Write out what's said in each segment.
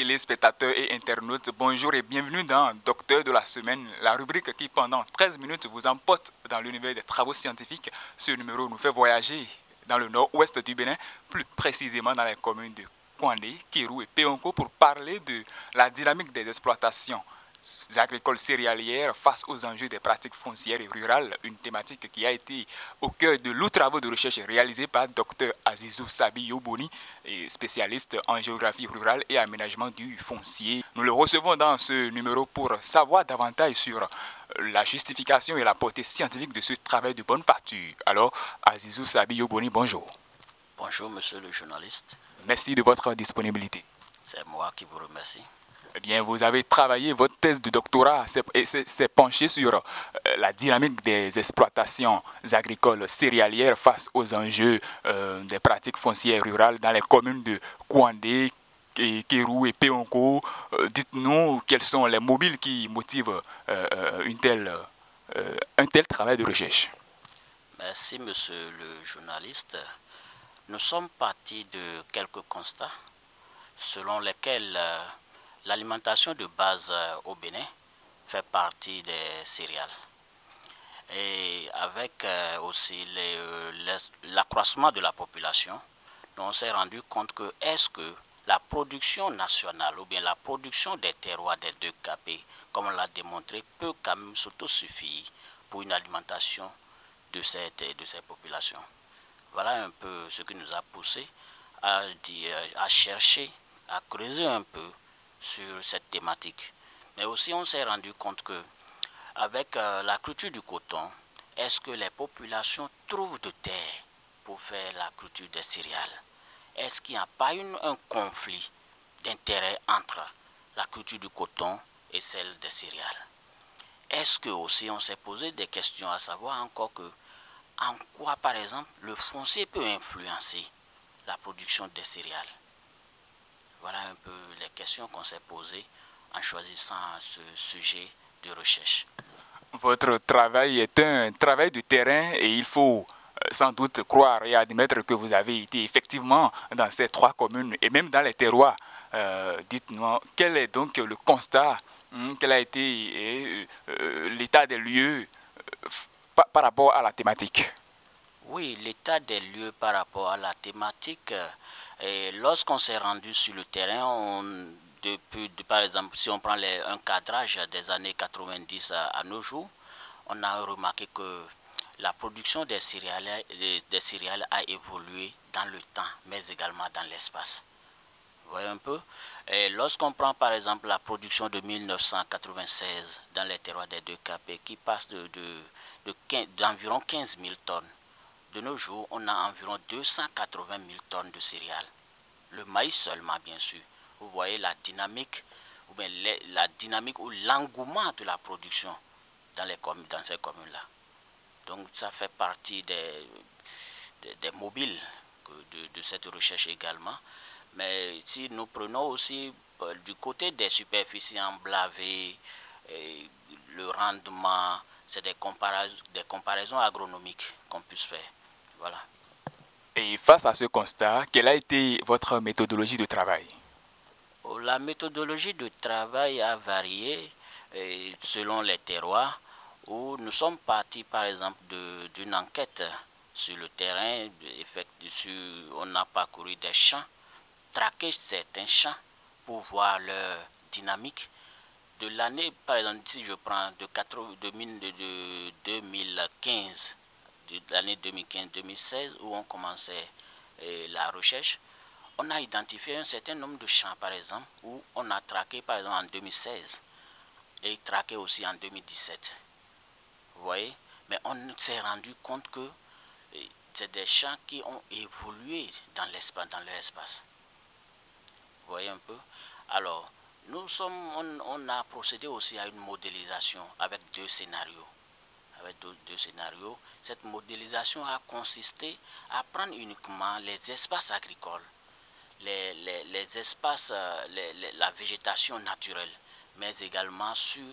téléspectateurs et internautes, bonjour et bienvenue dans Docteur de la semaine, la rubrique qui pendant 13 minutes vous emporte dans l'univers des travaux scientifiques. Ce numéro nous fait voyager dans le nord-ouest du Bénin, plus précisément dans les communes de Kouandé, Kirou et Péonko pour parler de la dynamique des exploitations agricoles céréalières face aux enjeux des pratiques foncières et rurales, une thématique qui a été au cœur de lourds travaux de recherche réalisés par Dr Azizou Sabi Yoboni, spécialiste en géographie rurale et aménagement du foncier. Nous le recevons dans ce numéro pour savoir davantage sur la justification et la portée scientifique de ce travail de bonne facture. Alors, Azizou Sabi Yoboni, bonjour. Bonjour, monsieur le journaliste. Merci de votre disponibilité. C'est moi qui vous remercie. Eh bien, vous avez travaillé, votre thèse de doctorat s'est penchée sur la dynamique des exploitations agricoles céréalières face aux enjeux des pratiques foncières rurales dans les communes de Kouandé, Kérou et Péonko. Dites-nous quels sont les mobiles qui motivent un tel travail de recherche. Merci, monsieur le journaliste. Nous sommes partis de quelques constats selon lesquels l'alimentation de base au Bénin fait partie des céréales. Et avec aussi l'accroissement de la population, on s'est rendu compte que est-ce que la production nationale ou bien la production des terroirs des deux capés, comme on l'a démontré, peut quand même s'autosuffire pour une alimentation de ces populations. Voilà un peu ce qui nous a poussé à chercher, à creuser un peu sur cette thématique. Mais aussi on s'est rendu compte que avec la culture du coton, est-ce que les populations trouvent de terre pour faire la culture des céréales? Est-ce qu'il n'y a pas un conflit d'intérêt entre la culture du coton et celle des céréales? Est-ce que aussi on s'est posé des questions à savoir encore que en quoi par exemple le foncier peut influencer la production des céréales? Voilà un peu les questions qu'on s'est posées en choisissant ce sujet de recherche. Votre travail est un travail de terrain et il faut sans doute croire et admettre que vous avez été effectivement dans ces trois communes et même dans les terroirs. Dites-moi, quel est donc le constat, quel a été l'état des lieux par rapport à la thématique? Oui, l'état des lieux par rapport à la thématique, lorsqu'on s'est rendu sur le terrain, par exemple, si on prend un cadrage des années 90 à nos jours, on a remarqué que la production des céréales a évolué dans le temps, mais également dans l'espace. Vous voyez un peu? Lorsqu'on prend par exemple la production de 1996 dans les terroirs des deux capés qui passe d'environ 15 000 tonnes, de nos jours, on a environ 280 000 tonnes de céréales. Le maïs seulement, bien sûr. Vous voyez la dynamique, ou bien la dynamique ou l'engouement de la production dans ces communes-là. Donc, ça fait partie des mobiles de cette recherche également. Mais si nous prenons aussi du côté des superficies emblavées, le rendement, c'est des comparaisons agronomiques qu'on puisse faire. Voilà. Et face à ce constat, quelle a été votre méthodologie de travail? La méthodologie de travail a varié selon les terroirs, où nous sommes partis par exemple d'une enquête sur le terrain, on a parcouru des champs, traqué certains champs pour voir leur dynamique. De l'année, par exemple, si je prends de 2015, de l'année 2015-2016 où on commençait la recherche, on a identifié un certain nombre de champs, par exemple, où on a traqué, par exemple, en 2016 et traqué aussi en 2017. Vous voyez? Mais on s'est rendu compte que c'est des champs qui ont évolué dans leur espace. Vous voyez un peu? Alors, on a procédé aussi à une modélisation avec deux scénarios. Cette modélisation a consisté à prendre uniquement les espaces agricoles, les espaces, la végétation naturelle, mais également sur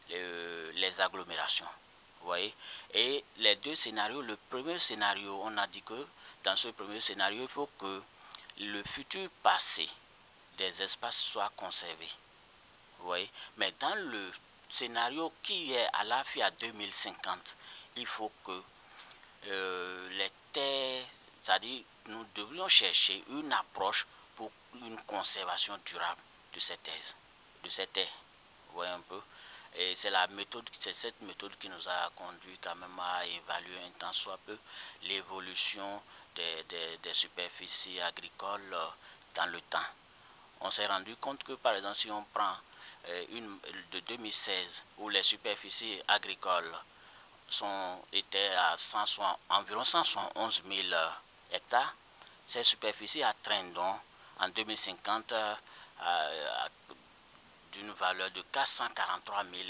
les agglomérations. Vous voyez? Et les deux scénarios, le premier scénario, on a dit que dans ce premier scénario, il faut que le futur passé des espaces soient conservés. Vous voyez? Mais dans le scénario qui est à l'affût à 2050, il faut que les terres, c'est-à-dire nous devrions chercher une approche pour une conservation durable de ces terres. Vous voyez un peu? Et c'est cette méthode qui nous a conduit quand même à évaluer un tant soit peu l'évolution des superficies agricoles dans le temps. On s'est rendu compte que, par exemple, si on prend une de 2016, où les superficies agricoles étaient à environ 171 000 hectares, ces superficies atteindront en 2050 d'une valeur de 443 000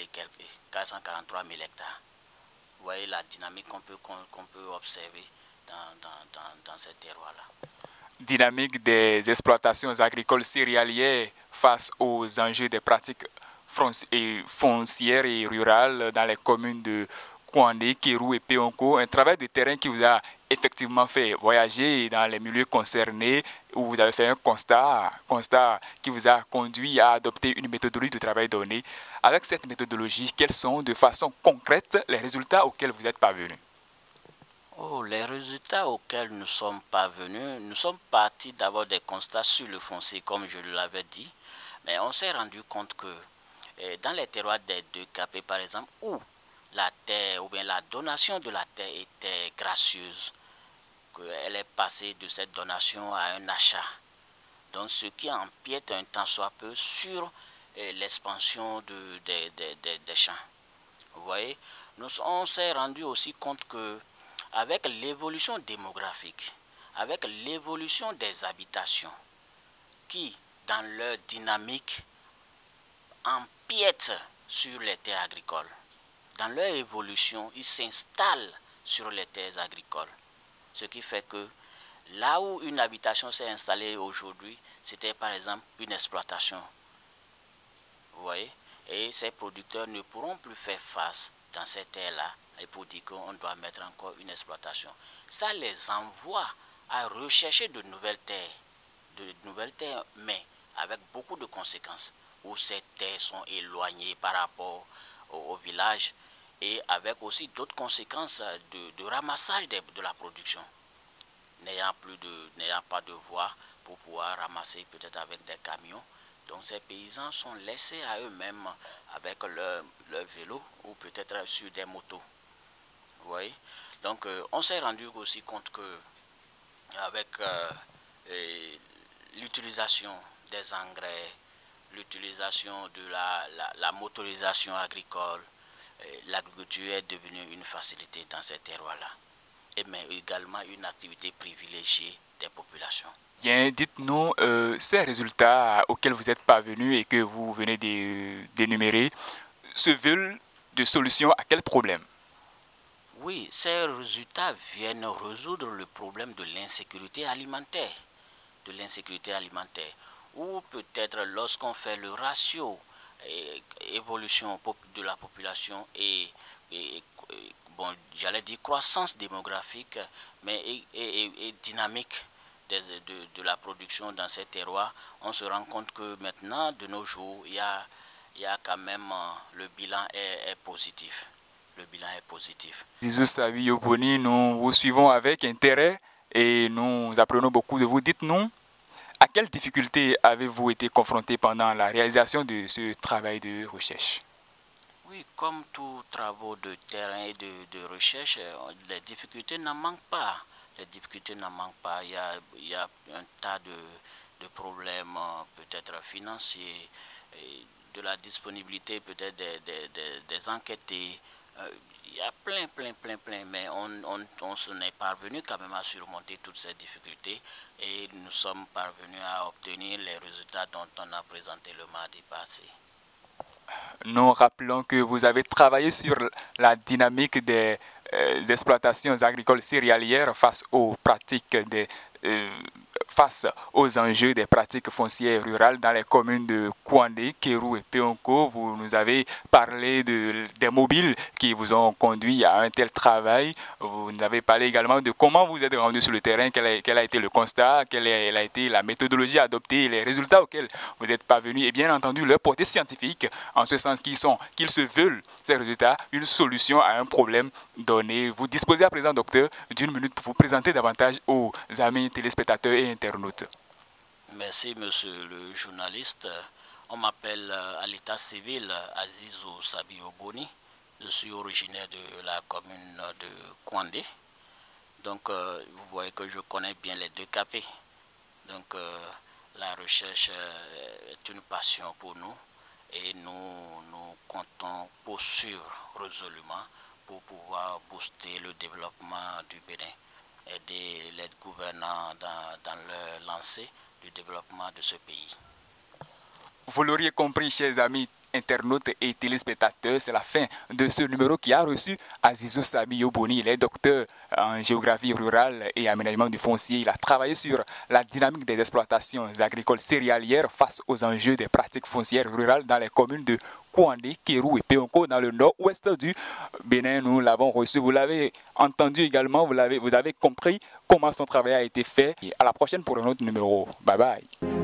hectares. Vous voyez la dynamique qu'on peut observer dans ces terroirs-là. Dynamique des exploitations agricoles céréalières face aux enjeux des pratiques foncières et rurales dans les communes de Kouandé, Kérou et Péonko. Un travail de terrain qui vous a effectivement fait voyager dans les milieux concernés, où vous avez fait un constat qui vous a conduit à adopter une méthodologie de travail donnée. Avec cette méthodologie, quels sont de façon concrète les résultats auxquels vous êtes parvenus? Les résultats auxquels nous sommes parvenus, nous sommes partis d'abord des constats sur le foncier, comme je l'avais dit, mais on s'est rendu compte que dans les terroirs des deux capés, par exemple, où la terre ou bien la donation de la terre était gracieuse, qu'elle est passée de cette donation à un achat. Donc ce qui empiète un tant soit peu sur l'expansion des champs. Vous voyez, on s'est rendu aussi compte que avec l'évolution démographique, avec l'évolution des habitations, qui, dans leur dynamique, empiètent sur les terres agricoles. Dans leur évolution, ils s'installent sur les terres agricoles. Ce qui fait que là où une habitation s'est installée aujourd'hui, c'était par exemple une exploitation. Vous voyez? Et ces producteurs ne pourront plus faire face dans ces terres-là, et pour dire qu'on doit mettre encore une exploitation. Ça les envoie à rechercher de nouvelles terres, mais avec beaucoup de conséquences, où ces terres sont éloignées par rapport au village, et avec aussi d'autres conséquences de ramassage de la production, n'ayant pas de voie pour pouvoir ramasser peut-être avec des camions. Donc ces paysans sont laissés à eux-mêmes avec leur vélo ou peut-être sur des motos. Vous voyez? Donc on s'est rendu aussi compte que avec l'utilisation des engrais, l'utilisation de la motorisation agricole, l'agriculture est devenue une facilité dans ces terroirs-là, mais également une activité privilégiée des populations. Bien, dites-nous ces résultats auxquels vous êtes parvenus et que vous venez d'énumérer se veulent de solutions à quel problème? Oui, ces résultats viennent résoudre le problème de l'insécurité alimentaire. Ou peut-être lorsqu'on fait le ratio évolution de la population et bon, j'allais dire croissance démographique, mais et dynamique de la production dans ces terroirs, on se rend compte que maintenant, de nos jours, il y a quand même, le bilan est positif. Le bilan est positif. Zizou Savi Yoboni, nous vous suivons avec intérêt et nous apprenons beaucoup de vous. Dites-nous, à quelles difficultés avez-vous été confronté pendant la réalisation de ce travail de recherche? Oui, comme tous travaux de terrain et de recherche, les difficultés n'en manquent pas. Il y a un tas de problèmes, peut-être financiers, de la disponibilité peut-être des enquêtés. Il y a plein, mais on s'en est parvenu quand même à surmonter toutes ces difficultés et nous sommes parvenus à obtenir les résultats dont on a présenté le mardi passé. Nous rappelons que vous avez travaillé sur la dynamique des exploitations agricoles céréalières face aux pratiques face aux enjeux des pratiques foncières rurales dans les communes de Kouandé, Kérou et Péonko. Vous nous avez parlé des mobiles qui vous ont conduit à un tel travail. Vous nous avez parlé également de comment vous êtes rendu sur le terrain, quel a été le constat, quelle a été la méthodologie adoptée, les résultats auxquels vous êtes parvenus et bien entendu leur portée scientifique, en ce sens qu'ils se veulent, ces résultats, une solution à un problème donné. Vous disposez à présent, docteur, d'une minute pour vous présenter davantage aux amis téléspectateurs et internautes. Merci, monsieur le journaliste. On m'appelle à l'état civil Azizou Sabio Boni. Je suis originaire de la commune de Kouandé. Donc, vous voyez que je connais bien les deux capés. Donc, la recherche est une passion pour nous et nous comptons poursuivre résolument pour pouvoir booster le développement du Bénin, aider les gouvernants dans leur lancée du développement de ce pays. Vous l'auriez compris, chers amis internautes et téléspectateurs, c'est la fin de ce numéro qui a reçu Azizou Sabio Boni. Il est docteur en géographie rurale et aménagement du foncier. Il a travaillé sur la dynamique des exploitations agricoles céréalières face aux enjeux des pratiques foncières rurales dans les communes de Kouandé, Kérou et Péonko dans le nord-ouest du Bénin. Nous l'avons reçu, vous l'avez entendu également, vous avez compris comment son travail a été fait. Et à la prochaine pour un autre numéro. Bye bye.